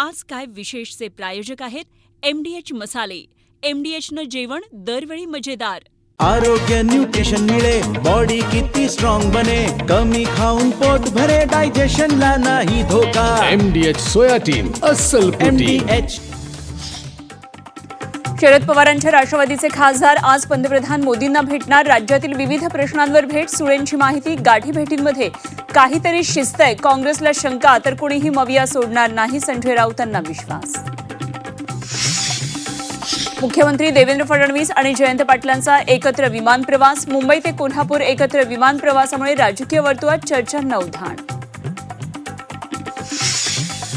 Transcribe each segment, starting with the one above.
आज काय विशेषचे प्रायोजक आहेत MDH मसाले. MDHनं जेवण दरवेळी मजेदार. आरोग्य न्यूट्रिशन मिळे, बॉडी किती स्ट्रॉंग बने, कमी खाऊन पोट भरे, डायजेशनला नाही धोका. MDH सोयाटीन अस्सल प्रोटीन. MDH. शरद पवारांच्या राष्ट्रवादीचे खासदार आज पंतप्रधान मोदींना भेटणार. राज्यातील विविध प्रश्नांवर भेट. सुळेंची माहिती. गाठी भेटींमध्ये काहीतरी शिस्तय. काँग्रेसला शंका तर कोणीही मविया सोडणार नाही. संजय राऊतांना विश्वास. मुख्यमंत्री देवेंद्र फडणवीस आणि जयंत पाटलांचा एकत्र विमान प्रवास. मुंबई ते कोल्हापूर एकत्र विमान प्रवासामुळे राजकीय वर्तुळात चर्चांना उधाण.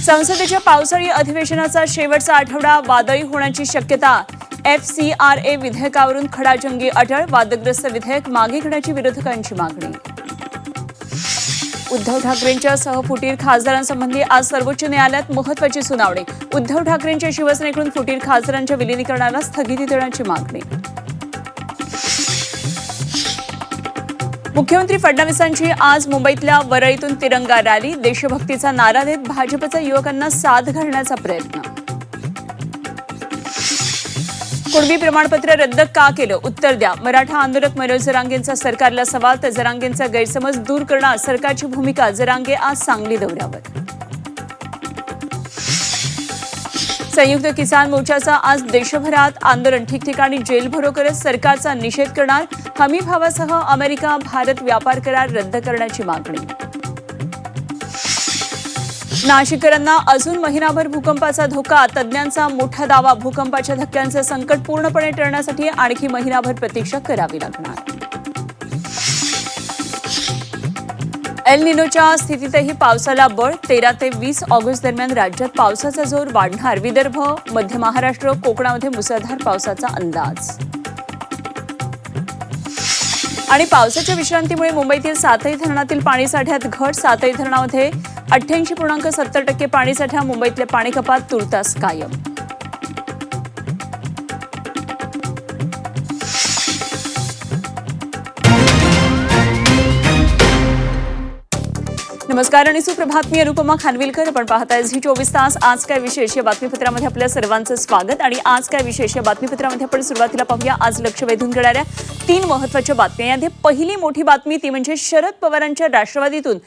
संसदेच्या पावसाळी अधिवेशनाचा शेवटचा आठवडा. वादळी होण्याची शक्यता. FCRA विधेयकावरून खडाजंगी अटळ. वादग्रस्त विधेयक मागे घेण्याची विरोधकांची मागणी. उद्धव ठाकरेंच्या सहफुटीर खासदारांसंबंधी आज सर्वोच्च न्यायालयात महत्त्वाची सुनावणी. उद्धव ठाकरेंच्या शिवसेनेकडून फुटीर खासदारांच्या विलिनीकरणाला स्थगिती देण्याची मागणी. मुख्यमंत्री फडणवीसांची आज मुंबईतल्या वरळीतून तिरंगा रॅली. देशभक्तीचा नारा देत भाजपच्या युवकांना साथ घालण्याचा प्रयत्न. कुणबी प्रमाणपत्र रद्द का केलं? उत्तर द्या. मराठा आंदोलक मनोज जरांगेंचा सरकारला सवाल. तर जरांगेंचा गैरसमज दूर करणार सरकारची भूमिका. जरांगे आज सांगली दौऱ्यावर. संयुक्त किसान मोर्चाचा आज देशभरात आंदोलन. ठिकठिकाणी जेलभरो करत सरकारचा निषेध करणार. हमी भावासह अमेरिका भारत व्यापार करार रद्द करण्याची मागणी. नाशिककरांना अजून महिनाभर भूकंपाचा धोका. तज्ज्ञांचा मोठा दावा. भूकंपाच्या धक्क्यांचं संकट पूर्णपणे टळण्यासाठी आणखी महिनाभर प्रतीक्षा करावी लागणार. एल निनोच्या स्थितीतही पावसाला बळ. 13 ते 20 ऑगस्ट दरम्यान राज्यात पावसाचा जोर वाढणार. विदर्भ, मध्य महाराष्ट्र, कोकणामध्ये मुसळधार पावसाचा अंदाज. आणि पावसाच्या विश्रांतीमुळे मुंबईतील सातही धरणातील पाणीसाठ्यात घट. सातही धरणामध्ये 88.70% पाणीसाठा. मुंबईतले पाणी कपात तुर्तास कायम. नमस्कार आणि सुप्रभात. मी अनुपमा खानविलकर. आपण पाहताय झी 24 तास. आज काय विशेष या बातमीपत्रामध्ये आपल्या सर्वांचं स्वागत. आणि आज काय विशेष या बातमीपत्रामध्ये आपण सुरुवातीला पाहूया आज लक्ष वेधून घेणाऱ्या 3 महत्त्वाच्या बातम्या. यामध्ये पहिली मोठी बातमी ती म्हणजे शरद पवारांच्या राष्ट्रवादीतून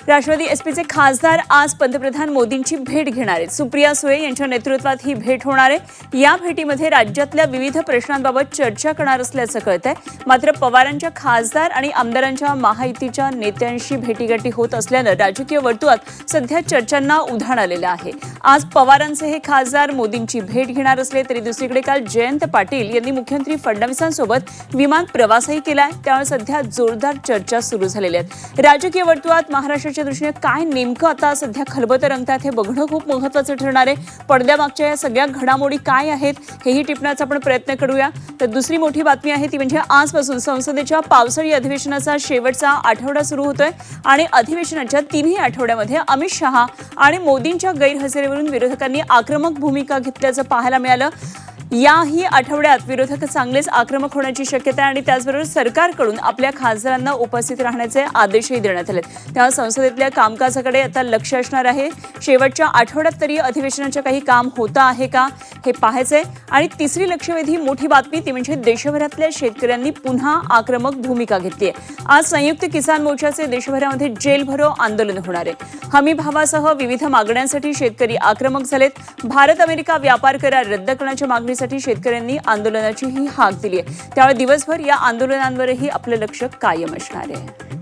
राष्ट्रवादी एसपीचे खासदार आज पंतप्रधान मोदींची भेट घेणार आहेत. सुप्रिया सुळे यांच्या नेतृत्वात ही भेट होणार आहे. या भेटीमध्ये राज्यातल्या विविध प्रश्नांबाबत चर्चा करणार असल्याचं कळतंय. मात्र पवारांच्या खासदार आणि आमदारांच्या महायुतीच्या नेत्यांशी भेटीगाठी होत असल्यानं राजकीय वर्तुळात सध्या चर्चांना उधाण आलेलं आहे. आज पवारांचे हे खासदार मोदींची भेट घेणार असले तरी दुसरीकडे काल जयंत पाटील यांनी मुख्यमंत्री फडणवीसांसोबत विमान प्रवासही केलाय. त्यामुळे सध्या जोरदार चर्चा सुरू झालेल्या आहेत. राजकीय वर्तुळात महाराष्ट्राच्या दृष्टीने काय नेमकं आता सध्या खलबतं रंगतात हे बघणं खूप महत्त्वाचं ठरणार आहे. पडद्यामागच्या या सगळ्या घडामोडी काय आहेत हेही टिपण्याचा आपण प्रयत्न करूया. तर दुसरी मोठी बातमी आहे ती म्हणजे आजपासून संसदेच्या पावसाळी अधिवेशनाचा शेवटचा आठवडा सुरू होतोय. आणि अधिवेशनाच्या 3ही आठवड्यामध्ये अमित शहा आणि मोदींच्या गैरहजेरीवरून विरोधकांनी आक्रमक भूमिका घेतल्याचं पाहायला मिळालं. याही आठवड्यात विरोधक चांगलेच आक्रमक होण्याची शक्यता आहे. आणि त्याचबरोबर सरकारकडून आपल्या खासदारांना उपस्थित राहण्याचे आदेशही देण्यात आले. तेव्हा संसदेतल्या कामकाजाकडे आता लक्ष असणार आहे. शेवटच्या आठवड्यात तरी अधिवेशनाचं काही काम होतं आहे का हे पाहायचंय. आणि तिसरी लक्षवेधी मोठी बातमी ती म्हणजे देशभरातल्या शेतकऱ्यांनी पुन्हा आक्रमक भूमिका घेतली आहे. आज संयुक्त किसान मोर्चाचे देशभरामध्ये जेलभरो आंदोलन होणार आहे. हमी भावासह विविध मागण्यांसाठी शेतकरी आक्रमक झालेत. भारत अमेरिका व्यापार करार रद्द करण्याच्या मागणीसाठी शेतकऱ्यांनी आंदोलनाची ही हाक दिली आहे. त्यामुळे दिवसभर या आंदोलनांवरही आपलं लक्ष कायम असणार आहे.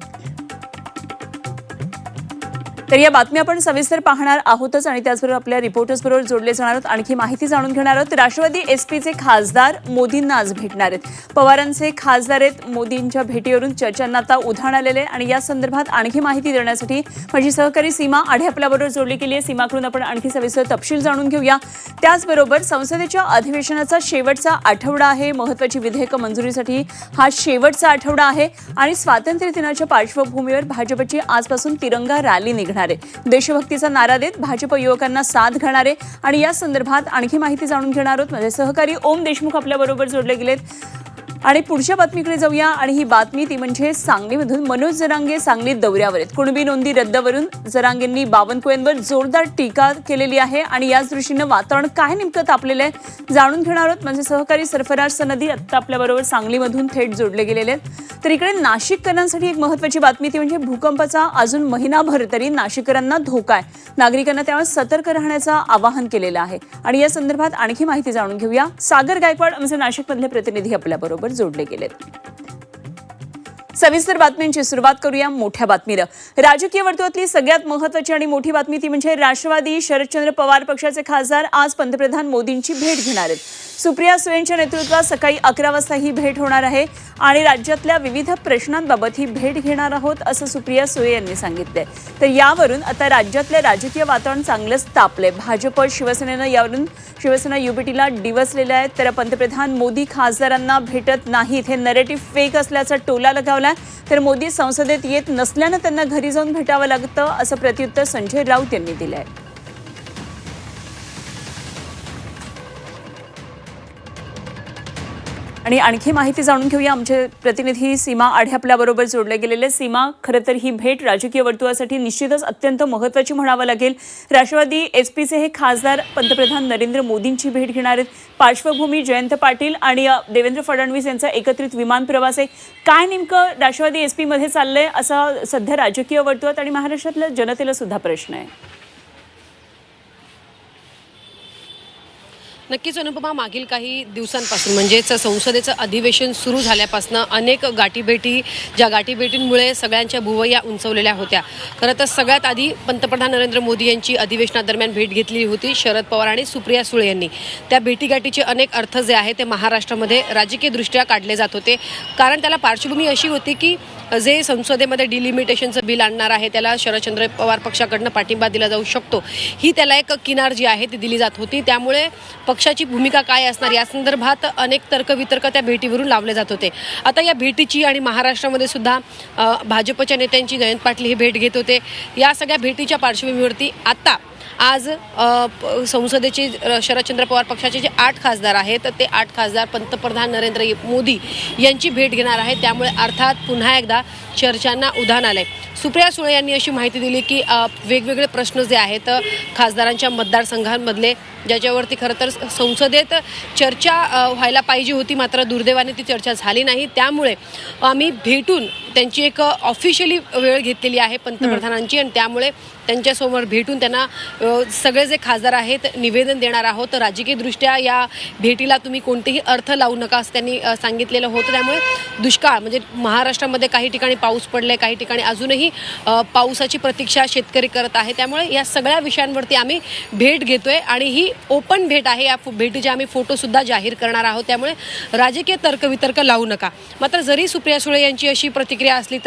तर या बातम्या आपण सविस्तर पाहणार आहोतच. आणि त्याचबरोबर आपल्या रिपोर्टर्स बरोबर जोडले जाणार आहोत. आणखी माहिती जाणून घेणार आहोत. राष्ट्रवादी एसपीचे खासदार मोदींना आज भेटणार आहेत. पवारांचे खासदार आहेत. मोदींच्या भेटीवरून चर्चांना आता उधाण आलेले. आणि या संदर्भात आणखी माहिती देण्यासाठी माझी सहकारी सीमा आढे आपल्याबरोबर जोडली गेली आहे. सीमाकडून आपण आणखी सविस्तर तपशील जाणून घेऊया. त्याचबरोबर संसदेच्या अधिवेशनाचा शेवटचा आठवडा आहे. महत्त्वाची विधेयकं मंजुरीसाठी हा शेवटचा आठवडा आहे. आणि स्वातंत्र्य दिनाच्या पार्श्वभूमीवर भाजपची आजपासून तिरंगा रॅली निघणार. देशभक्तीचा नारा देत भाजप युवकांना साथ घालणारे. आणि या संदर्भात आणखी माहिती जाणून घेणार आहोत. माझे सहकारी ओम देशमुख आपल्याबरोबर जोडले गेलेत. आणि पुढच्या बातमीकडे जाऊया आणि ही बातमी ती म्हणजे सांगलीमधून मनोज जरांगे सांगलीत दौऱ्यावर आहेत. कुणबी नोंदी रद्दवरून जरांगेंनी बावनकुळेंवर जोरदार टीका केलेली आहे आणि याच दृष्टीनं वातावरण काय नेमकं तापलेलं आहे जाणून घेणार आहोत. म्हणजे सहकारी सरफराज सनदी आत्ता आपल्याबरोबर सांगलीमधून थेट जोडले गेलेले आहेत. तर इकडे नाशिककरांसाठी एक महत्त्वाची बातमी ती म्हणजे भूकंपाचा अजून महिनाभर तरी नाशिककरांना धोका आहे. नागरिकांना त्यामुळे सतर्क राहण्याचं आवाहन केलेलं आहे आणि या संदर्भात आणखी माहिती जाणून घेऊया. सागर गायकवाड आमचे नाशिकमधले प्रतिनिधी आपल्याबरोबर जोडले गेलेत. सविस्तर बातम्यांची सुरुवात करूया मोठ्या बातमीनं. राजकीय वर्तुळातली सगळ्यात महत्त्वाची आणि मोठी बातमी ती म्हणजे राष्ट्रवादी शरदचंद्र पवार पक्षाचे खासदार आज पंतप्रधान मोदींची भेट घेणार आहेत. सुप्रिया सुळेंच्या नेतृत्वात सकाळी 11 वाजता ही भेट होणार आहे आणि राज्यातल्या विविध प्रश्नांबाबत ही भेट घेणार आहोत असं सुप्रिया सुळे यांनी सांगितलंय. तर यावरून आता राज्यातलं राजकीय वातावरण चांगलंच तापलंय. भाजप शिवसेनेनं यावरून शिवसेना युबीटीला डिवचलेलं आहे. तर पंतप्रधान मोदी खासदारांना भेटत नाहीत हे नरेटिव्ह फेक असल्याचा टोला लगावला. तर मोदी संसदेत येत नसल्यानं त्यांना घरी जाऊन भेटावं लागतं असं प्रत्युत्तर संजय राऊत यांनी दिलं आहे. आणि आणखी माहिती जाणून घेऊया. आमचे प्रतिनिधी सीमा आढे आपल्याबरोबर जोडले गेलेले. सीमा, खरं तर ही भेट राजकीय वर्तुळासाठी निश्चितच अत्यंत महत्त्वाची म्हणावं लागेल. राष्ट्रवादी एसपीचे हे खासदार पंतप्रधान नरेंद्र मोदींची भेट घेणार आहेत. पार्श्वभूमी जयंत पाटील आणि देवेंद्र फडणवीस यांचा एकत्रित विमान प्रवास आहे. काय नेमकं राष्ट्रवादी एसपीमध्ये चाललंय असा सध्या राजकीय वर्तुळात आणि महाराष्ट्रातल्या जनतेला सुद्धा प्रश्न आहे. नक्कीच अनुपमा, मागील काही दिवसांपासून म्हणजेच संसदेचं अधिवेशन सुरू झाल्यापासून अनेक गाठीभेटी, ज्या गाठीभेटींमुळे सगळ्यांच्या भुवया उंचवलेल्या होत्या. खरं तर सगळ्यात आधी पंतप्रधान नरेंद्र मोदी यांची अधिवेशनादरम्यान भेट घेतली होती शरद पवार आणि सुप्रिया सुळे यांनी. त्या भेटीगाठीचे अनेक अर्थ जे आहे ते महाराष्ट्रामध्ये राजकीयदृष्ट्या काढले जात होते. कारण त्याला पार्श्वभूमी अशी होती की जे संसदेमध्ये डिलिमिटेशनचं बिल आणणार आहे त्याला शरदचंद्र पवार पक्षाकडनं पाठिंबा दिला जाऊ शकतो, ही त्याला एक किनार जी आहे ती दिली जात होती. त्यामुळे पक्षाची भूमिका काय असणार या संदर्भात अनेक तर्कवितर्क त्या भेटीवरून लावले जात होते. आता या भेटीची आणि महाराष्ट्रामध्ये सुद्धा भाजपच्या नेत्यांची जयंत पाटील ही भेट घेत होते. या सगळ्या भेटीच्या पार्श्वभूमीवरती आता आज संसदेचे शरदचंद्र पवार पक्षाचे जे 8 खासदार आहेत ते 8 खासदार पंतप्रधान नरेंद्र मोदी यांची भेट घेणार आहेत. त्यामुळे अर्थात पुन्हा एकदा चर्चांना उधाण आलंय. सुप्रिया सुळे यांनी अशी माहिती दिली की वेगवेगळे प्रश्न जे आहेत खासदारांच्या मतदारसंघांमधले ज्याच्यावरती खरं तर संसदेत चर्चा व्हायला पाहिजे होती, मात्र दुर्दैवाने ती चर्चा झाली नाही. त्यामुळे आम्ही भेटून त्यांची एक ऑफिशियली वेळ घेतलेली आहे पंतप्रधानांची आणि त्यामुळे त्यांच्यासमोर भेटून त्यांना सगळे जे खासदार आहेत निवेदन देणार आहोत. राजकीयदृष्ट्या या भेटीला तुम्ही कोणतेही अर्थ लावू नका असं त्यांनी सांगितलेलं होतं. त्यामुळे दुष्काळ म्हणजे महाराष्ट्रामध्ये काही ठिकाणी पाऊस पडले, काही ठिकाणी अजूनही पावसाची प्रतीक्षा शेतकरी करत आहे. त्यामुळे या सगळ्या विषयांवरती आम्ही भेट घेतोय आणि ही ओपन भेट आहे. या भेटीचे आम्ही फोटोसुद्धा जाहीर करणार आहोत. त्यामुळे राजकीय तर्कवितर्क लावू नका. मात्र जरी सुप्रिया सुळे यांची अशी प्रतिक्रिया असली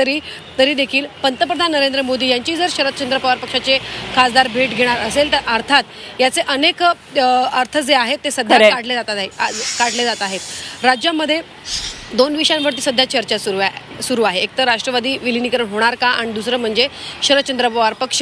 तरी देखील पंतप्रधान नरेंद्र मोदी यांची जर शरदचंद्र पवार पक्षाचे खासदार भेट घेणार असेल तर अर्थात याचे अनेक अर्थ जे आहेत ते सध्या काढले जात आहेत. राज्यामध्ये 2 विषयांवरती सध्या चर्चा सुरू आहे. एक तर राष्ट्रवादी विलिनीकरण होणार का आणि दुसरं म्हणजे शरदचंद्र पवार पक्ष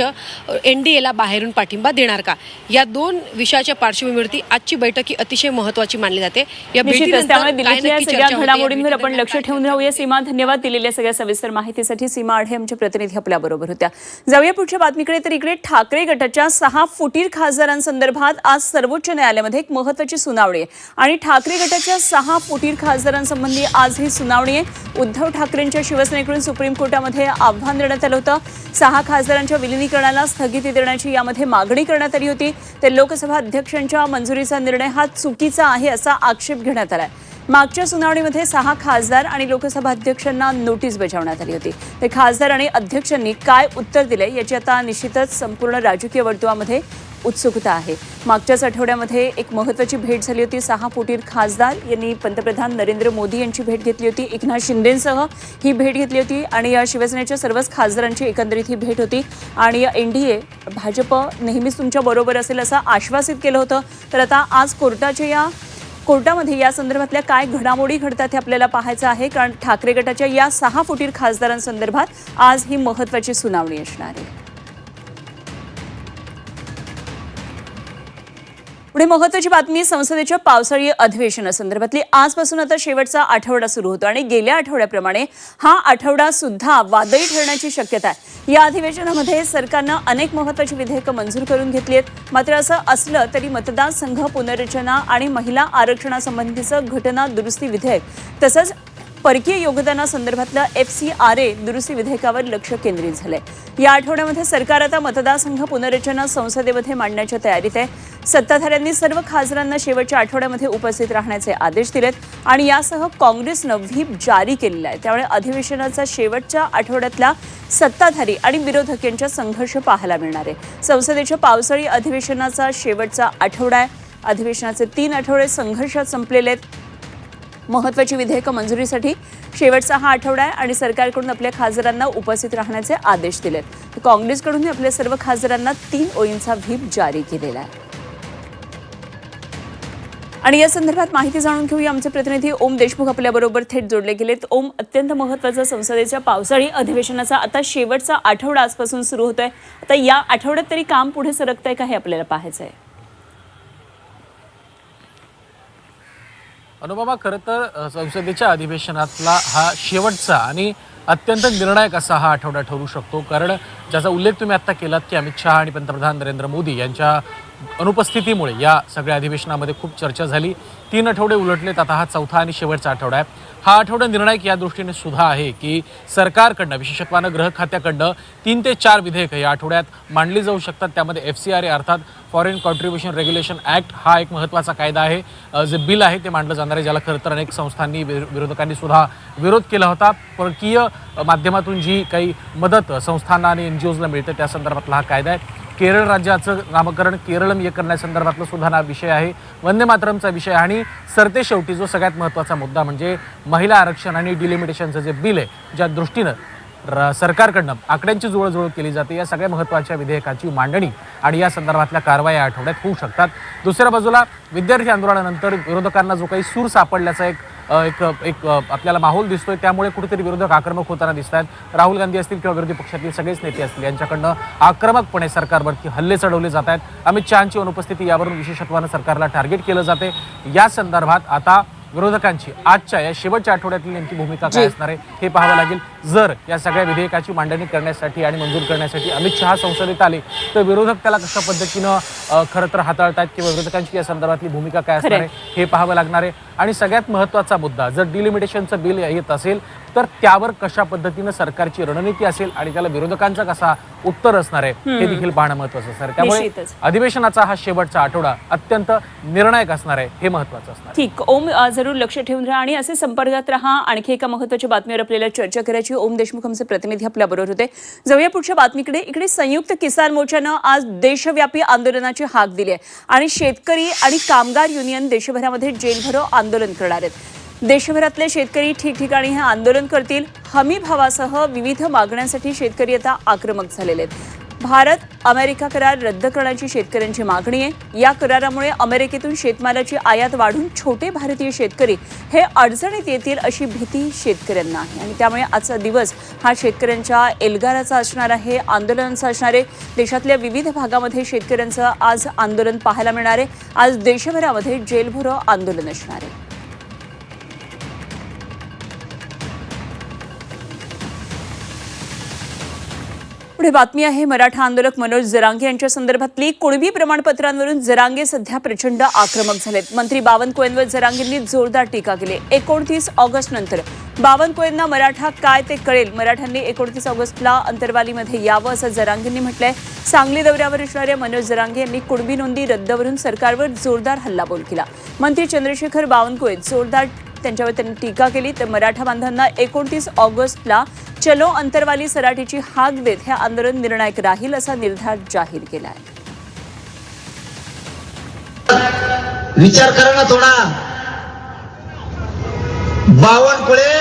NDAला बाहेरून पाठिंबा देणार का. या 2 विषयाच्या पार्श्वभूमीवरती आजची बैठक ही अतिशय महत्त्वाची मानली जाते. या भेटीनंतर घडामोडींवर आपण लक्ष ठेवून राहूया. सीमा, धन्यवाद दिलेल्या सगळ्या सविस्तर माहितीसाठी. सीमा आढे आमचे प्रतिनिधी आपल्याबरोबर होत्या. जाऊया पुढच्या बातमीकडे. तर इकडे ठाकरे गटाच्या 6 फुटीर खासदारांसंदर्भात आज सर्वोच्च न्यायालयामध्ये एक महत्त्वाची सुनावणी आहे आणि ठाकरे गटाच्या 6 फुटीर खासदारांसंबंधी आज ही सुनावणी आहे. उद्धव ठाकरेंच्या शिवसेनेकडून सुप्रीम कोर्टामध्ये आव्हान देण्यात आलं होतं. 6 खासदारांच्या विलिनीकरणाला स्थगिती देण्याची यामध्ये मागणी करण्यात आली होती. तर लोकसभा अध्यक्षांच्या मंजुरीचा निर्णय हा चुकीचा आहे असा आक्षेप घेण्यात आलाय. मागच्या सुनावणीमध्ये 6 खासदार आणि लोकसभा अध्यक्षांना नोटीस बजावण्यात आली होती. ते खासदार आणि अध्यक्षांनी काय उत्तर दिले याची आता निश्चितच संपूर्ण राजकीय वर्तुळामध्ये उत्सुकता आहे. मागच्याच आठवड्यामध्ये एक महत्त्वाची भेट झाली होती. 6 फुटीर खासदार यांनी पंतप्रधान नरेंद्र मोदी यांची भेट घेतली होती. एकनाथ शिंदेंसह ही भेट घेतली होती आणि या शिवसेनेच्या सर्वच खासदारांची एकंदरीत ही भेट होती आणि NDA भाजप नेहमीच तुमच्या बरोबर असेल असं आश्वासित केलं होतं. तर आता आज कोर्टामध्ये या संदर्भातल्या काय घडामोडी घडतात हे आपल्याला पाहायचं आहे. कारण ठाकरे गटाच्या या 6 फुटीर खासदारांसंदर्भात आज ही महत्त्वाची सुनावणी असणार आहे. पुढे महत्त्वाची बातमी संसदेच्या पावसाळी अधिवेशनासंदर्भातली. आजपासून आता शेवटचा आठवडा सुरू होतो आणि गेल्या आठवड्याप्रमाणे हा आठवडा सुद्धा वादळी ठरण्याची शक्यता आहे. या अधिवेशनामध्ये सरकारनं अनेक महत्त्वाची विधेयकं मंजूर करून घेतली आहेत. मात्र असं असलं तरी मतदारसंघ पुनर्रचना आणि महिला आरक्षणासंबंधीचं घटना दुरुस्ती विधेयक तसंच परकीय योगदानासंदर्भातलं FCRA दुरुस्ती विधेयकावर लक्ष केंद्रित झालंय. या आठवड्यामध्ये सरकार आता मतदारसंघ पुनर्रचना संसदेमध्ये मांडण्याच्या तयारीत आहे. सत्ताधाऱ्यांनी सर्व खासदारांना शेवटच्या आठवड्यामध्ये उपस्थित राहण्याचे आदेश दिलेत आणि यासह काँग्रेसनं व्हीप जारी केलेला आहे. त्यामुळे अधिवेशनाचा शेवटच्या आठवड्यातला सत्ताधारी आणि विरोधक यांच्या संघर्ष पाहायला मिळणार आहे. संसदेच्या पावसाळी अधिवेशनाचा शेवटचा आठवडा आहे. अधिवेशनाचे 3 आठवडे संघर्षात संपलेले आहेत. महत्त्वाची विधेयकं मंजुरीसाठी शेवटचा हा आठवडा आहे आणि सरकारकडून आपल्या खासदारांना उपस्थित राहण्याचे आदेश दिलेत. काँग्रेसकडूनही आपल्या सर्व खासदारांना 3 ओळींचा व्हीप जारी केलेला आहे. आणि या संदर्भात माहिती जाणून घेऊया. आमचे प्रतिनिधी ओम देशमुख आपल्याबरोबर थेट जोडले गेलेत. ओम, अत्यंत महत्त्वाचा संसदेच्या पावसाळी अधिवेशनाचा आता शेवटचा आठवडा आजपासून सुरू होतोय. आता या आठवड्यात तरी काम पुढे सरकतंय का हे आपल्याला पाहायचं आहे. अनुपमा, खरं तर संसदेच्या अधिवेशनातला हा शेवटचा आणि अत्यंत निर्णायक असा हा आठवडा ठरू शकतो. कारण ज्याचा उल्लेख तुम्ही आत्ता केलात की अमित शहा आणि पंतप्रधान नरेंद्र मोदी यांच्या अनुपस्थितीमुळे या सगळ्या अधिवेशनामध्ये खूप चर्चा झाली. 3 आठवडे उलटलेत. आता हा 4था आणि शेवटचा आठवडा आहे. हा आठवडा निर्णायक या दृष्टीने सुद्धा आहे की सरकारकडनं विशेषत्वानं गृह खात्याकडनं 3 ते 4 विधेयकं या आठवड्यात मांडली जाऊ शकतात. त्यामध्ये FCRA अर्थात फॉरेन कॉन्ट्रीब्युशन रेग्युलेशन ॲक्ट हा एक महत्त्वाचा कायदा आहे. जे बिल आहे ते मांडलं जाणार आहे, ज्याला खरं तर अनेक संस्थांनी विरोधकांनी सुद्धा विरोध केला होता. परकीय माध्यमातून जी काही मदत संस्थांना आणि NGOजला मिळते त्या संदर्भातला हा कायदा आहे. केरळ राज्याचं नामकरण केरळम करण्यासंदर्भातला सुद्धा हा विषय आहे. वंदे मातरमचा विषय आणि सरतेशेवटी जो सगळ्यात महत्त्वाचा मुद्दा म्हणजे महिला आरक्षण आणि डिलिमिटेशनचं जे बिल आहे, ज्या दृष्टीनं सरकारकडनं आकड्यांची जुळजुळ केली जाते, या सगळ्या महत्त्वाच्या विधेयकाची मांडणी आणि या संदर्भातल्या कारवाई या आठवड्यात होऊ शकतात. दुसऱ्या बाजूला विद्यार्थी आंदोलनानंतर विरोधकांना जो काही सूर सापडल्याचा एक आपल्याला माहोल दिसतोय, त्यामुळे कुठेतरी विरोधक आक्रमक होताना दिसत आहेत. राहुल गांधी असतील किंवा विरोधी पक्षातील सगळेच नेते असतील यांच्याकडनं आक्रमकपणे सरकारवरती हल्ले चढवले जात आहेत. अमित शहांची अनुपस्थिती यावरून विशेषत्वानं सरकारला टार्गेट केलं जाते. या संदर्भात आता विरोधकांची आजच्या या शेवटच्या आठवड्यातली नेमकी भूमिका काय असणार आहे हे पाहावं लागेल. जर या सगळ्या विधेयकाची मांडणी करण्यासाठी आणि मंजूर करण्यासाठी अमित शहा संसदेत आले तर विरोधक त्याला कशा पद्धतीनं खरं तर हाताळतात किंवा विरोधकांची या संदर्भातली भूमिका काय असणार आहे हे पाहावं लागणार आहे. आणि सगळ्यात महत्त्वाचा मुद्दा, जर डिलिमिटेशनचं बिल येत असेल तर त्यावर कशा पद्धतीनं सरकारची रणनीती असेल आणि त्याला विरोधकांचा कसा उत्तर असणार आहे हे देखील पाहणं महत्त्वाचं असणार आहे. त्यामुळे अधिवेशनाचा हा शेवटचा आठवडा अत्यंत निर्णायक असणार आहे, हे महत्त्वाचं असणार. ठीक, ओम जरूर लक्ष ठेवून राहा आणि असे संपर्कात राहा. आणखी एका महत्त्वाच्या बातमीवर आपल्याला चर्चा करायची. ओम देशमुख आमचे प्रतिनिधी आपल्याबरोबर होते. जाऊया पुढच्या बातमीकडे. इकडे संयुक्त किसान मोर्चानं आज देशव्यापी आंदोलनाची हाक दिली आहे आणि शेतकरी आणि कामगार युनियन देशभरामध्ये जेलभरो आंदोलन करणार आहेत. देशभरातले शेतकरी ठिकठिकाणी हे आंदोलन करतील. हमी भावासह विविध मागण्यांसाठी शेतकरी आता आक्रमक झालेले आहेत. भारत अमेरिका करार रद्द करण्याची शेतकऱ्यांची मागणी आहे. या करारामुळे अमेरिकेतून शेतमालाची आयात वाढून छोटे भारतीय शेतकरी हे अडचणीत येतील अशी भीती शेतकऱ्यांना आहे आणि त्यामुळे आजचा दिवस हा शेतकऱ्यांच्या एल्गाराचा असणार आहे, आंदोलनाचा असणार आहे. देशातल्या विविध भागामध्ये शेतकऱ्यांचं आज आंदोलन पाहायला मिळणार आहे. आज देशभरामध्ये जेलभरो आंदोलन असणार आहे. पुढे बातमी आहे मराठा आंदोलक मनोज जरांगे यांच्या संदर्भातली. कुणबी प्रमाणपत्रांवरून जरांगे सध्या प्रचंड आक्रमक झालेत. मंत्री बावनकुळेंवर जरांगेंनी जोरदार टीका केली. 29 ऑगस्ट नंतर बावनकुळेंना मराठा काय ते कळेल. मराठ्यांनी 29 ऑगस्टला अंतरवालीमध्ये यावं असं जरांगेंनी म्हटलंय. सांगली दौऱ्यावर असणाऱ्या मनोज जरांगे यांनी कुणबी नोंदी रद्दवरून सरकारवर जोरदार हल्लाबोल केला. मंत्री चंद्रशेखर बावनकुळे जोरदार त्यांच्यावर त्यांनी टीका केली. तर मराठा बांधवांना 29 ऑगस्टला चलो अंतरवाली सराटीची हाक देत हे आंदोलन निर्णायक राहील असा निर्धार जाहीर केला आहे. विचार करा ना थोडा. बावनकुळे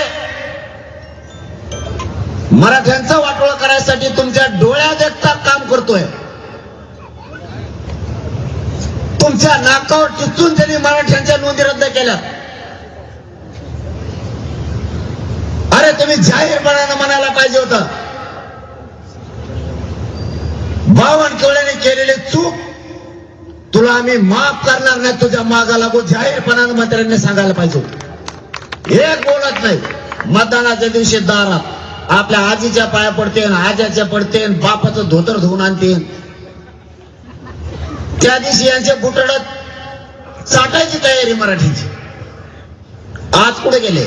मराठ्यांचा वाटोळा करायसाठी तुमच्या डोळ्यात देखता काम करतोय. तुमच्या नाकावर टिचून त्यांनी मराठ्यांच्या नोंदी रद्द केल्या. अरे तुम्ही जाहीरपणानं म्हणायला पाहिजे होतं. बावनकुळेने केलेली चूक तुला आम्ही माफ करणार नाही, तुझ्या मागा लागू जाहीरपणानं मंत्र्यांनी सांगायला पाहिजे. एक बोलत नाही. मतदानाच्या दिवशी दारात आपल्या आजीच्या पाया पडतेन, आज्याच्या पडतेन, बापाचं धोतर धुवून आणतेन. त्या दिवशी यांचे बुटडत चाटायची तयारी मराठीची. आज कुठे गेले?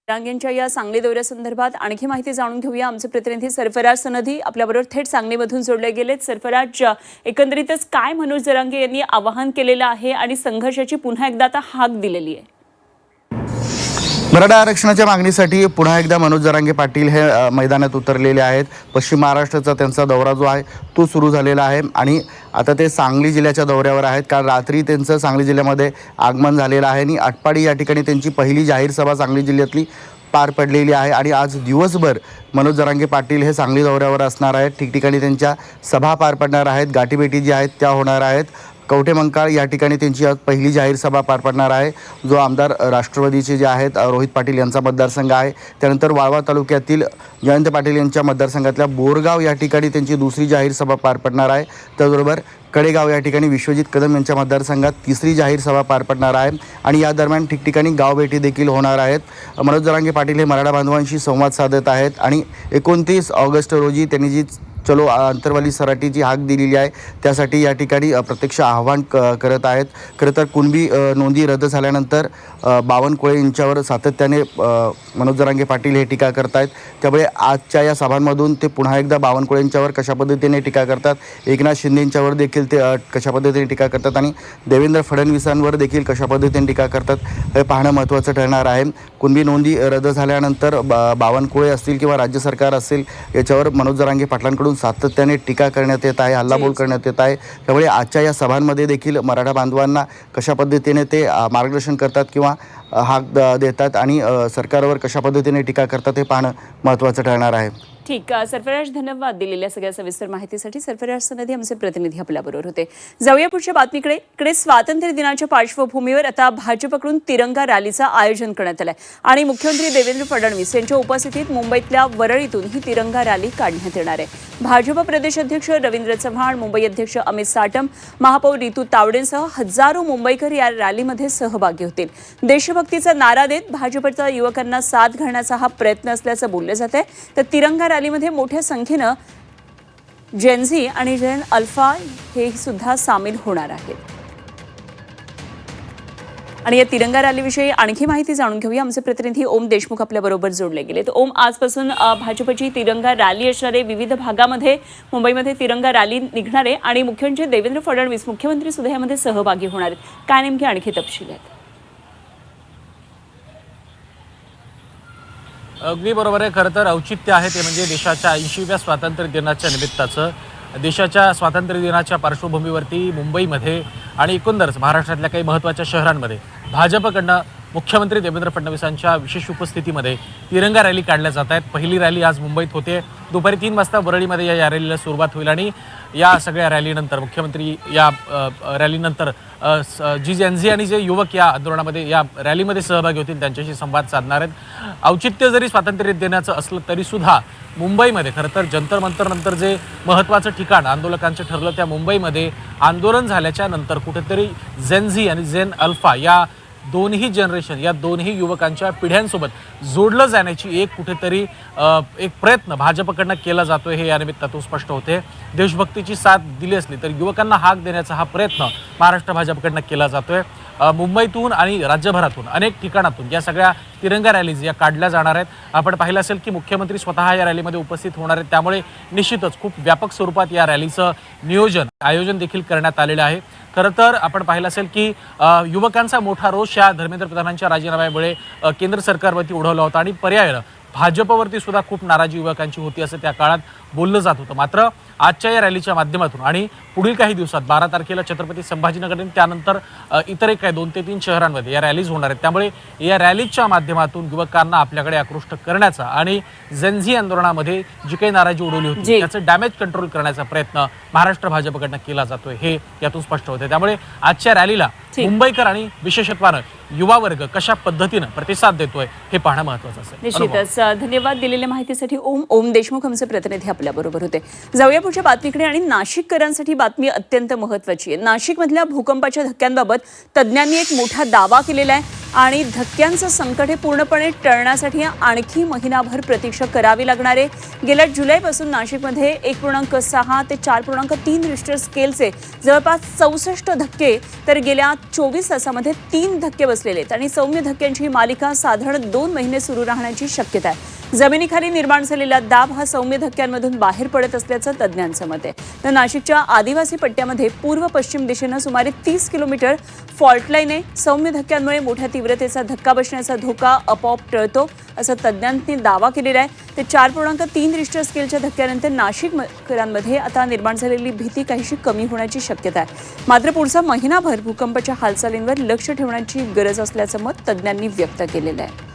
जरांगेंच्या या सांगली दौऱ्यासंदर्भात आणखी माहिती जाणून घेऊया. आमचे प्रतिनिधी सरफराज सनदी आपल्याबरोबर थेट सांगलीमधून जोडले गेलेत. सरफराज, एकंदरीतच काय मनोज जरांगे यांनी आवाहन केलेलं आहे आणि संघर्षाची पुन्हा एकदा आता हाक दिलेली आहे? मराठा आरक्षणाच्या मागणीसाठी पुन्हा एकदा मनोज जरांगे पाटील हे मैदानात उतरलेले आहेत. पश्चिम महाराष्ट्राचा त्यांचा दौरा जो आहे तो सुरू झालेला आहे आणि आता ते सांगली जिल्ह्याच्या दौऱ्यावर आहेत. काल रात्री त्यांचं सांगली जिल्ह्यामध्ये आगमन झालेलं आहे आणि आटपाडी या ठिकाणी त्यांची पहिली जाहीर सभा सांगली जिल्ह्यातली पार पडलेली आहे आणि आज दिवसभर मनोज जरांगे पाटील हे सांगली दौऱ्यावर असणार आहेत. ठिकठिकाणी त्यांच्या सभा पार पडणार आहेत. गाठीभेटी ज्या आहेत त्या होणार आहेत. कवठेमंकाळ या ठिकाणी त्यांची आज पहिली जाहीर सभा पार पडणार आहे, जो आमदार राष्ट्रवादीचे जे आहेत रोहित पाटील यांचा मतदारसंघ आहे. त्यानंतर वाळवा तालुक्यातील जयंत पाटील यांच्या मतदारसंघातल्या बोरगाव या ठिकाणी त्यांची दुसरी जाहीर सभा पार पडणार आहे. त्याचबरोबर कडेगाव या ठिकाणी विश्वजित कदम यांच्या मतदारसंघात तिसरी जाहीर सभा पार पडणार आहे आणि या दरम्यान ठिकठिकाणी गावभेटी देखील होणार आहेत. मनोज जरांगे पाटील हे मराठा बांधवांशी संवाद साधत आहेत आणि 29 ऑगस्ट रोजी त्यांनी जी चलो अंतरवाली सराटीची हाक दिलेली आहे त्यासाठी या ठिकाणी प्रत्यक्ष आव्हान करत आहेत. खरं तर कुणबी नोंदी रद्द झाल्यानंतर बावनकुळे यांच्यावर सातत्याने मनोज जरांगे पाटील हे टीका करत आहेत. त्यामुळे आजच्या या सभांमधून ते पुन्हा एकदा बावनकुळे यांच्यावर कशा पद्धतीने टीका करतात, एकनाथ शिंदे यांच्यावर देखील ते कशा पद्धतीने टीका करतात आणि देवेंद्र फडणवीसांवर देखील कशा पद्धतीने टीका करतात हे पाहणं महत्त्वाचं ठरणार आहे. कुणबी नोंदी रद्द झाल्यानंतर बावनकुळे असतील किंवा राज्य सरकार असेल याच्यावर मनोज जरांगे पाटलांकडून सातत्याने टीका करण्यात येत आहे, हल्लाबोल करण्यात येत आहे. त्यामुळे आजच्या या सभांमध्ये देखील मराठा बांधवांना कशा पद्धतीने ते मार्गदर्शन करतात किंवा हाक देतात आणि सरकारवर कशा पद्धतीने टीका करतात हे पाहणं महत्त्वाचं ठरणार आहे. ठीक, सरफराज धन्यवाद दिलेल्या सगळ्या सविस्तर माहितीसाठी. सरफराज सनदी आमचे प्रतिनिधी आपल्याबरोबर होते. जाऊया पुढच्या बातमीकडे. इकडे स्वातंत्र्य दिनाच्या पार्श्वभूमीवर आता भाजपकडून तिरंगा रॅलीचं आयोजन करण्यात आलंय आणि मुख्यमंत्री देवेंद्र फडणवीस यांच्या उपस्थितीत मुंबईतल्या वरळीतून ही तिरंगा रॅली काढण्यात येणार आहे. भाजप प्रदेशाध्यक्ष रवींद्र चव्हाण, मुंबई अध्यक्ष अमित साटम, महापौर रितू तावडेंसह हजारो मुंबईकर या रॅलीमध्ये सहभागी होतील. देशभक्तीचा नारा देत भाजपच्या युवकांना साथ घालण्याचा हा प्रयत्न असल्याचं बोललं जात आहे. तर तिरंगा रॅलीमध्ये मोठ्या संख्येनं जेनझी आणि जेन अल्फा हे सुद्धा सामील होणार आहेत. आणि या तिरंगा रॅलीविषयी आणखी माहिती जाणून घेऊया. आमचे प्रतिनिधी ओम देशमुख आपल्याबरोबर जोडले गेले. तर ओम, आजपासून भाजपची तिरंगा रॅली असणार आहे. विविध भागामध्ये मुंबईमध्ये तिरंगा रॅली निघणार आहे आणि मुख्यमंत्री देवेंद्र फडणवीस मुख्यमंत्री सुद्धा यामध्ये सहभागी होणार आहेत. काय नेमके आणखी तपशील आहेत? अगदी बरोबर आहे. खरं तर औचित्य आहे ते म्हणजे देशाच्या 80व्या स्वातंत्र्य दिनाच्या निमित्ताचं. देशाच्या स्वातंत्र्य दिनाच्या पार्श्वभूमीवरती मुंबईमध्ये आणि एकंदरच महाराष्ट्रातल्या काही महत्त्वाच्या शहरांमध्ये भाजपकडनं मुख्यमंत्री देवेंद्र फडणवीसांच्या विशेष उपस्थितीमध्ये तिरंगा रॅली काढल्या जात आहेत. पहिली रॅली आज मुंबईत होते. दुपारी 3 वाजता वरळीमध्ये या रॅलीला सुरुवात होईल आणि या सगळ्या रॅलीनंतर मुख्यमंत्री या रॅलीनंतर जी जेनझी आणि जे युवक या आंदोलनामध्ये या रॅलीमध्ये सहभागी होतील त्यांच्याशी संवाद साधणार आहेत. औचित्य जरी स्वातंत्र्य दिनाचं असलं तरीसुद्धा मुंबईमध्ये खरं तर जंतर मंतर नंतर जे महत्त्वाचं ठिकाण आंदोलकांचं ठरलं त्या मुंबईमध्ये आंदोलन झाल्याच्या नंतर कुठेतरी जेनझी आणि जेन अल्फा या दोन्ही जनरेशन या दोन्ही युवकांच्या पिढ्यांसोबत जोडलं जाण्याची एक कुठेतरी एक प्रयत्न भाजपकडनं केला जातोय हे या निमित्तातून स्पष्ट होते. देशभक्तीची साथ दिली असली तर युवकांना हाक देण्याचा हा प्रयत्न महाराष्ट्र भाजपकडनं केला जातोय. मुंबईतून आणि राज्यभरातून अनेक ठिकाणातून या सगळ्या तिरंगा रॅलीज या काढल्या जाणार आहेत. आपण पाहिलं असेल की मुख्यमंत्री स्वतः या रॅलीमध्ये उपस्थित होणार आहेत. त्यामुळे निश्चितच खूप व्यापक स्वरूपात या रॅलीचं आयोजन देखील करण्यात आलेलं आहे. खरं तर आपण पाहिलं असेल की युवकांचा मोठा रोष या धर्मेंद्र प्रधानांच्या राजीनाम्यामुळे केंद्र सरकारवरती उडवला होता आणि पर्यायानं भाजपवरती सुद्धा खूप नाराजी युवकांची होती असं त्या काळात बोललं जात होतं. मात्र आजच्या या रॅलीच्या माध्यमातून आणि पुढील काही दिवसात 12 तारखेला छत्रपती संभाजीनगर आणि त्यानंतर इतर काही 2 ते 3 शहरांमध्ये या रॅलीज होणार आहेत. त्यामुळे या रॅलीजच्या माध्यमातून युवकांना आपल्याकडे आकृष्ट करण्याचा आणि जेनझी आंदोलनामध्ये जी काही नाराजी उडवली होती त्याचं डॅमेज कंट्रोल करण्याचा प्रयत्न महाराष्ट्र भाजपकडनं केला जातोय हे यातून स्पष्ट होते. त्यामुळे आजच्या रॅलीला मुंबईकर आणि विशेषत्वानं युवा वर्ग कशा पद्धतीनं प्रतिसाद देतोय हे पाहणं महत्त्वाचं असेल. निश्चितच धन्यवाद दिलेल्या माहितीसाठी. ओम देशमुख आमचे प्रतिनिधी आपल्या बरोबर होते. जाऊया पुढच्या बातमीकडे. आणि नाशिककरांसाठी बातमी अत्यंत महत्त्वाची आहे. नाशिकमधल्या भूकंपाच्या धक्क्यांबाबत तज्ज्ञांनी एक मोठा दावा केलेला आहे आणि धक्क्यांचं संकट हे पूर्णपणे टळण्यासाठी आणखी महिनाभर प्रतीक्षा करावी लागणार आहे. गेल्या जुलैपासून नाशिकमध्ये 1.6 ते 4.3 रिश्टर स्केलचे जवळपास 64 धक्के तर गेल्या 24 तासामध्ये 3 धक्के बसलेले आहेत आणि सौम्य धक्क्यांची ही मालिका साधारण 2 महिने सुरू राहण्याची शक्यता आहे. जमिनीखाली निर्माण झालेला दाब हा सौम्य धक्क्यांमधून बाहेर पडत असल्याचं तज्ज्ञांचं मत आहे. तर नाशिकच्या आदिवासी पट्ट्यामध्ये पूर्व पश्चिम दिशेनं सुमारे 30 किलोमीटर फॉल्टलाईन आहे. सौम्य धक्क्यांमुळे मोठ्या तीव्रतेचा धक्का बसण्याचा धोका आपोआप टळतो असं तज्ज्ञांनी दावा केलेला आहे. ते 4.3 रिश्टर स्केलच्या धक्क्यानंतर नाशिककरांमध्ये आता निर्माण झालेली भीती काहीशी कमी होण्याची शक्यता आहे. मात्र पुढचा महिनाभर भूकंपाच्या हालचालींवर लक्ष ठेवण्याची गरज असल्याचं मत तज्ज्ञांनी व्यक्त केलेलं आहे.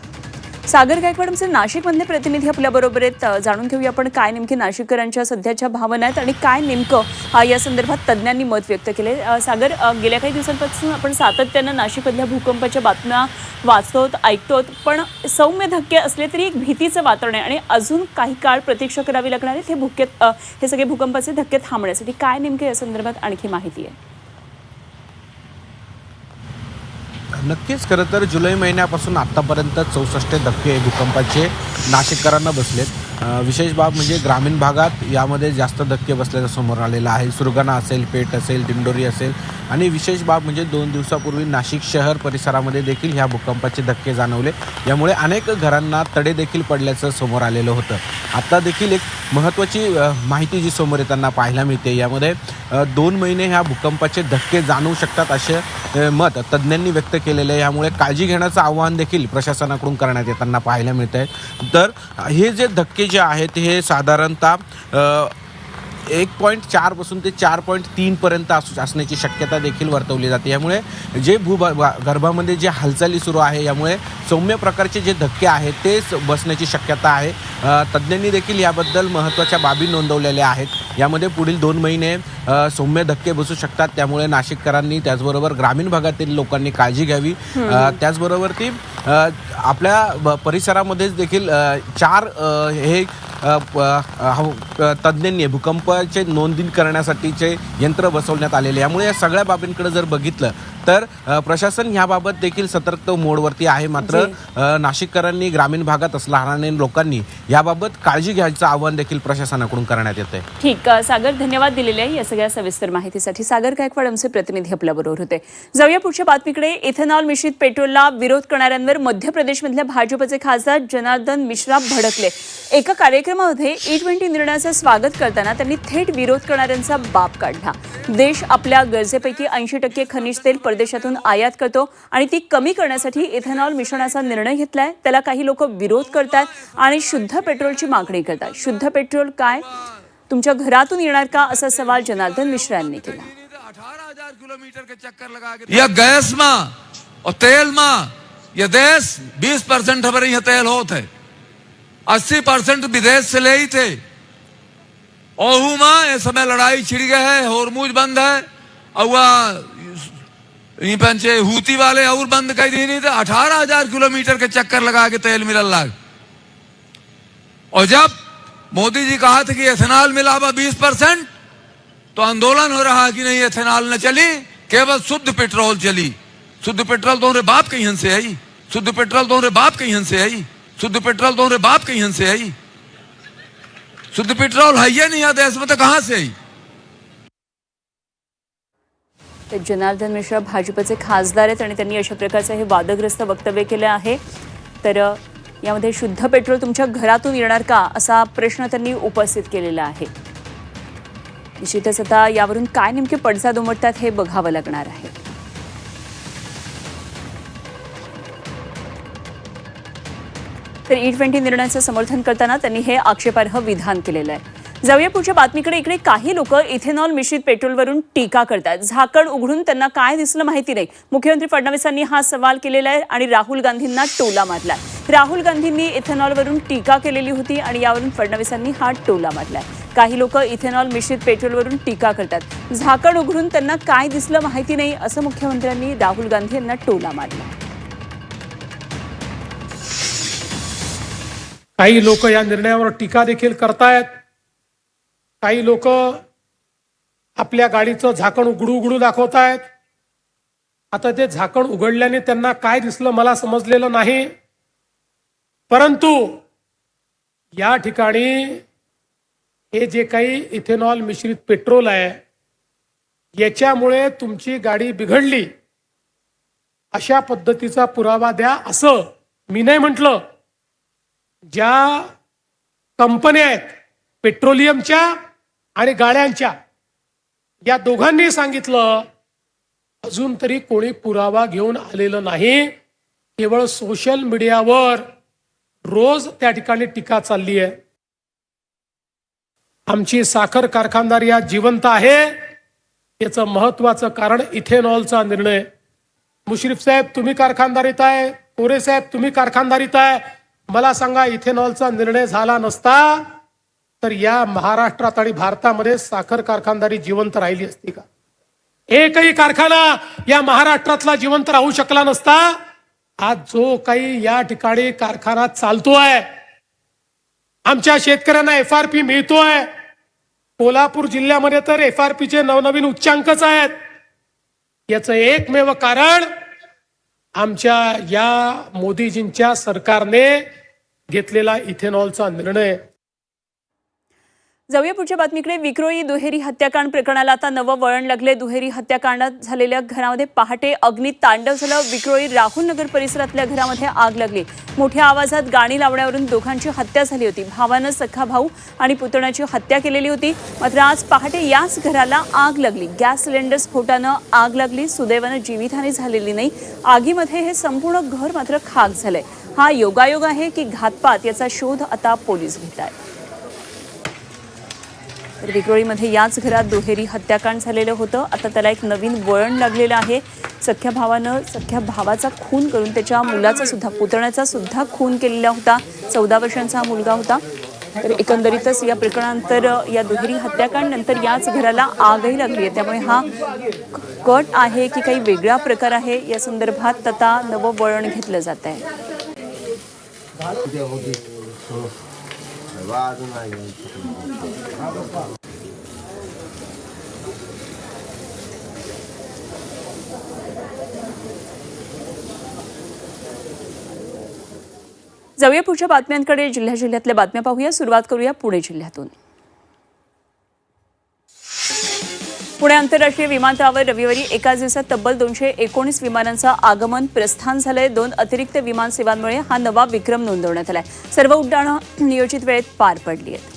सागर गायकवाड आमचे नाशिकमधले प्रतिनिधी आपल्याबरोबर आहेत. जाणून घेऊया आपण काय नेमकी नाशिककरांच्या सध्याच्या भावना आहेत आणि काय नेमकं या संदर्भात तज्ज्ञांनी मत व्यक्त केले. सागर, गेल्या काही दिवसांपासून आपण सातत्यानं नाशिकमधल्या भूकंपाच्या बातम्या वाचतो ऐकतो, पण सौम्य धक्के असले तरी एक भीतीचं वातावरण आहे आणि अजून काही काळ प्रतीक्षा करावी लागणार आहे हे सगळे भूकंपाचे धक्के थांबण्यासाठी. काय नेमकं या संदर्भात आणखी माहिती आहे? नक्कीच, खरं तर जुलै महिन्यापासून आत्तापर्यंत 64 धक्के भूकंपाचे नाशिककरांना बसलेत. विशेष बाब म्हणजे ग्रामीण भागात यामध्ये जास्त धक्के बसल्याचं समोर आलेलं आहे. सुरगाणा असेल, पेठ असेल, दिंडोरी असेल आणि विशेष बाब म्हणजे 2 दिवसापूर्वी नाशिक शहर परिसरामध्ये देखील ह्या भूकंपाचे धक्के जाणवले. यामुळे अनेक घरांना तडे देखील पडल्याचं समोर आलेलं होतं. आता देखील एक महत्त्वाची माहिती जी समोर येताना पाहायला मिळते. यामध्ये 2 महिने ह्या भूकंपाचे धक्के जाणवू शकतात असे मत तज्ज्ञांनी व्यक्त केलेले आहे. यामुळे काळजी घेण्याचं आवाहन देखील प्रशासनाकडून करण्यात येताना पाहायला मिळत आहे. तर हे जे धक्के जे आहेत हे साधारणतः 1.4 पासून ते 4.3 पर्यंत असण्याची शक्यता देखील वर्तवली जाते. यामुळे जे गर्भामध्ये जे हालचाली सुरू आहे यामुळे सौम्य प्रकारचे जे धक्के आहेत ते बसण्याची शक्यता आहे. तज्ज्ञांनी देखील याबद्दल महत्त्वाच्या बाबी नोंदवलेल्या आहेत. यामध्ये पुढील 2 महिने सौम्य धक्के बसू शकतात. त्यामुळे नाशिककरांनी त्याचबरोबर ग्रामीण भागातील लोकांनी काळजी घ्यावी. त्याचबरोबर ती आपल्या परिसरामध्येच देखील 4 हे तज्ज्ञांनी भूकंपाचे नोंदी करण्यासाठीचे यंत्र बसवण्यात आलेले. यामुळे या सगळ्या बाबींकडे जर बघितलं तर प्रशासन ह्याबाबत देखील सतर्क मोडवरती आहे. मात्र नाशिककरांनी ग्रामीण भागात असणाऱ्या लोकांनी याबाबत काळजी घ्यायचं आवाहन देखील प्रशासनाकडून करण्यात येत आहे. ठीक, सागर, धन्यवाद दिलेले आहे या सगळ्या सविस्तर माहितीसाठी. सागर गायकवाड आमचे प्रतिनिधी आपल्याबरोबर होते. जाऊया पुढच्या बातमीकडे. इथेनॉल मिश्रित पेट्रोलला विरोध करणाऱ्यांवर मध्य प्रदेशमधल्या भाजपचे खासदार जनार्दन मिश्रा भडकले. एका कार्यक्रमामध्ये E20 निर्णयाचं स्वागत करताना त्यांनी थेट विरोध करणाऱ्यांचा बाप काढला. देश आपल्या गरजेपैकी 80% खनिज तेल परदेशातून आयात करतो आणि ती कमी करण्यासाठी इथेनॉल मिश्रणाचा निर्णय घेतलाय. त्याला काही लोक विरोध करतात आणि शुद्ध पेट्रोलची मागणी करतात. शुद्ध पेट्रोल काय तुमच्या घरातून येणार का, असा सवाल जनार्दन मिश्रा यांनी केला. 18,000 किलोमीटर के चक्कर लगा के या गैस में और तेल में ये देश 20% हमारे यहाँ तेल होता है, 80% विदेश से ले ही थे. ओहू में इस समय लड़ाई छिड़ गई है, होर्मुज बंद है और पंचे हूती वाले और बंद कर दी नहीं थे. 18,000 किलोमीटर के चक्कर लगा के तेल मिलने लग. और जब मोदी जी कहा था कि एथेनॉल मिलावा 20%, तो आंदोलन हो रहा कि नहीं एथेनॉल न चली, केवल शुद्ध पेट्रोल चली. शुद्ध पेट्रोल तो बाप के यहाँ से आई, शुद्ध पेट्रोल तो बाप के यहाँ से आई, शुद्ध पेट्रोल तो बाप के यहाँ से आई. शुद्ध पेट्रोल है ये नहीं देश में, तो कहां से आई. जनार्दन मिश्रा भाजपचे खासदार आहेत आणि त्यांनी अशा प्रकारचं हे वादग्रस्त वक्तव्य केलं आहे. तर यामध्ये शुद्ध पेट्रोल तुमच्या घरातून येणार का, असा प्रश्न त्यांनी उपस्थित केलेला आहे. निश्चितच आता यावरून काय नेमके पडसाद उमटतात हे बघावं लागणार आहे. तर E20 निर्णयाचं समर्थन करताना त्यांनी हे आक्षेपार्ह विधान केलेलं आहे. जाऊया पुढच्या बातमीकडे. इकडे काही लोक इथेनॉल मिश्रित पेट्रोलवरून टीका करतात. झाकण उघडून त्यांना काय दिसलं माहिती नाही. मुख्यमंत्री फडणवीसांनी हा सवाल केलेला आहे आणि राहुल गांधींना टोला मारला. राहुल गांधींनी इथेनॉलवरून टीका केलेली होती आणि यावरून फडणवीसांनी हा टोला मारलाय. काही लोक इथेनॉल मिश्रित पेट्रोलवरून टीका करतात. झाकण उघडून त्यांना काय दिसलं माहिती नाही असं मुख्यमंत्र्यांनी राहुल गांधी यांना टोला मारला. काही लोक या निर्णयावर टीका देखील करतायत. काही लोक आपल्या गाडीचं झाकण उघडू दाखवतायत. आता ते झाकण उघडल्याने त्यांना काय दिसलं मला समजलेलं नाही, परंतु या ठिकाणी हे जे काही इथेनॉल मिश्रित पेट्रोल आहे याच्यामुळे तुमची गाडी बिघडली अशा पद्धतीचा पुरावा द्या असं मी नाही म्हटलं. ज्या कंपन्या आहेत पेट्रोलियमच्या आणि गाड्यांच्या या दोघांनी सांगितलं. अजून तरी कोणी पुरावा घेऊन आलेलं नाही. केवळ सोशल मीडियावर रोज त्या ठिकाणी टीका चालली आहे. आमची साखर कारखानदारी आज जिवंत आहे याचं महत्वाचं कारण इथेनॉलचा निर्णय. मुश्रीफ साहेब तुम्ही कारखानदारीत आहे, कोरे साहेब तुम्ही कारखानदारीत आहे. मला सांगा इथेनॉलचा निर्णय झाला नसता तर या महाराष्ट्रात आणि भारतामध्ये साखर कारखानदारी जिवंत राहिली असती का? एकही कारखाना या महाराष्ट्रातला जिवंत राहू शकला नसता. आज जो काही या ठिकाणी कारखाना चालतोय, आमच्या शेतकऱ्यांना FRP मिळतोय. कोल्हापूर जिल्ह्यामध्ये तर FRPचे नवनवीन उच्चांकच आहेत. याचं एकमेव कारण आमच्या या मोदीजींच्या सरकारने घेतलेला इथेनॉलचा निर्णय. जाऊया पुढच्या बातमीकडे. विक्रोळी दुहेरी हत्याकांड प्रकरणाला आता नवं वळण लागले. दुहेरी हत्याकांडात झालेल्या घरामध्ये पहाटे अग्नितांडव झालं. विक्रोळी राहुल नगर परिसरातल्या घरामध्ये आग लागली. मोठ्या आवाजात गाणी लावण्यावरून दोघांची हत्या झाली होती. भावानं सख्खा भाऊ आणि पुतण्याची हत्या केलेली होती. मात्र आज पहाटे याच घराला आग लागली. गॅस सिलेंडर स्फोटानं आग लागली. सुदैवानं जीवितहानी झालेली नाही. आगीमध्ये हे संपूर्ण घर मात्र खाक झालंय. हा योगायोग आहे की घातपात याचा शोध आता पोलीस घेत आहेत. विक्रोळीमध्ये याच घरात दुहेरी हत्याकांड झालेलं होतं. आता त्याला एक नवीन वळण लागलेलं आहे. सख्ख्या भावानं सख्ख्या भावाचा खून करून त्याच्या मुलाचा सुद्धा पुतण्याचा सुद्धा खून केलेला होता. 14 वर्षांचा हा मुलगा होता. तर एकंदरीतच या प्रकरणानंतर या दुहेरी हत्याकांड नंतर याच घराला आगही लागली आहे. त्यामुळे हा कट आहे की काही वेगळा प्रकार आहे या संदर्भात आता नवं वळण घेतलं जात आहे. जाऊया पुढच्या बातम्यांकडे. जिल्ह्यातल्या बातम्या पाहूया. सुरुवात करूया पुणे जिल्ह्यातून. पुणे आंतरराष्ट्रीय विमानतळावर रविवारी एकाच दिवसात तब्बल 219 विमानांचं आगमन प्रस्थान झालंय. 2 अतिरिक्त विमान सेवांमुळे हा नवा विक्रम नोंदवण्यात आलाय. सर्व उड्डाणं नियोजित वेळेत पार पडली आहेत.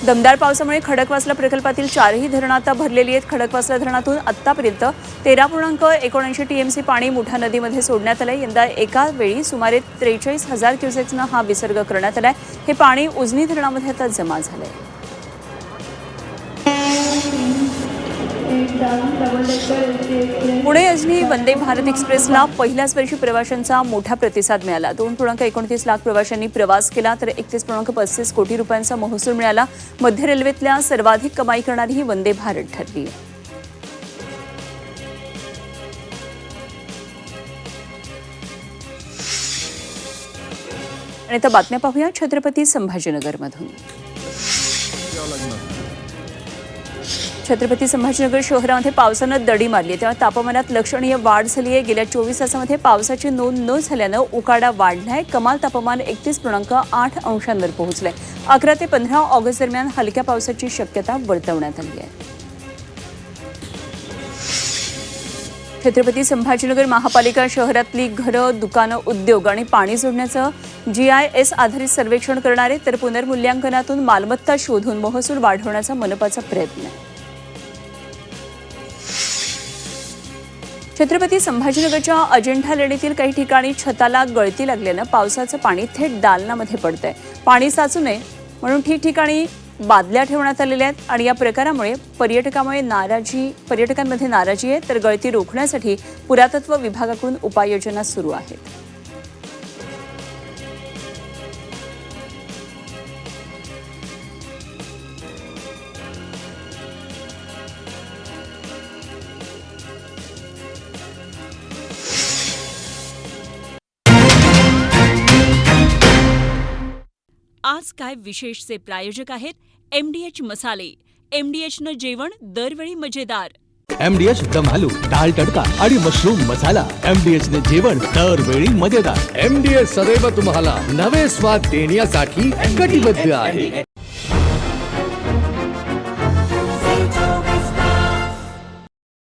दमदार पावसामुळे खडकवासला प्रकल्पातील 4ही धरणं आता भरलेली आहेत. खडकवासला धरणातून आतापर्यंत 13.79 TMC पाणी मुठा नदीमध्ये सोडण्यात आलंय. यंदा एका वेळी सुमारे 43,000 क्युसेक्सनं हा विसर्ग करण्यात आलाय. हे पाणी उजनी धरणामध्ये आता जमा झालंय. पुणे अजनी वंदे भारत एक्सप्रेसला पहिल्याच वर्षी प्रवाशांचा मोठा प्रतिसाद मिळाला. 2.29 लाख प्रवाशांनी प्रवास केला तर 31.35 कोटी रुपयांचा महसूल मिळाला. मध्य रेल्वेतल्या सर्वाधिक कमाई करणारी ही वंदे भारत ठरली. आणि आता बातम्या पाहूया छत्रपती संभाजीनगरमधून. छत्रपती संभाजीनगर शहरामध्ये पावसानं दडी मारली आहे. तेव्हा तापमानात लक्षणीय वाढ झाली आहे. गेल्या 24 तासामध्ये पावसाची नोंद न झाल्यानं उकाडा वाढलाय. कमाल तापमान 31.8 अंशांवर पोहोचलंय. 11 ते 15 ऑगस्ट दरम्यान हलक्या पावसाची शक्यता वर्तवण्यात आली आहे. छत्रपती संभाजीनगर महापालिका शहरातली घरं, दुकानं, उद्योग आणि पाणी जोडण्याचं GIS आधारित सर्वेक्षण करणारे तर पुनर्मूल्यांकनातून मालमत्ता शोधून महसूल वाढवण्याचा मनपाचा प्रयत्न आहे. छत्रपती संभाजीनगरच्या अजिंठा लेणीतील काही ठिकाणी छताला गळती लागल्यानं पावसाचं पाणी थेट दालनामध्ये पडतंय. पाणी साचू नये म्हणून ठिकठिकाणी बादल्या ठेवण्यात आलेल्या आहेत आणि या प्रकारामुळे पर्यटकांमध्ये नाराजी आहे. तर गळती रोखण्यासाठी पुरातत्व विभागाकडून उपाययोजना सुरू आहेत. आज काय विशेषचे प्रायोजक आहेत MDH मसाले. MDHनं जेवण दरवेळी मजेदार. MDH दम आलू, दाल तडका आणि मशरूम मसाला. MDH ने जेवण दरवेळी मजेदार. MDH सदैव तुम्हाला नवे स्वाद देण्यासाठी कटिबद्ध आहे.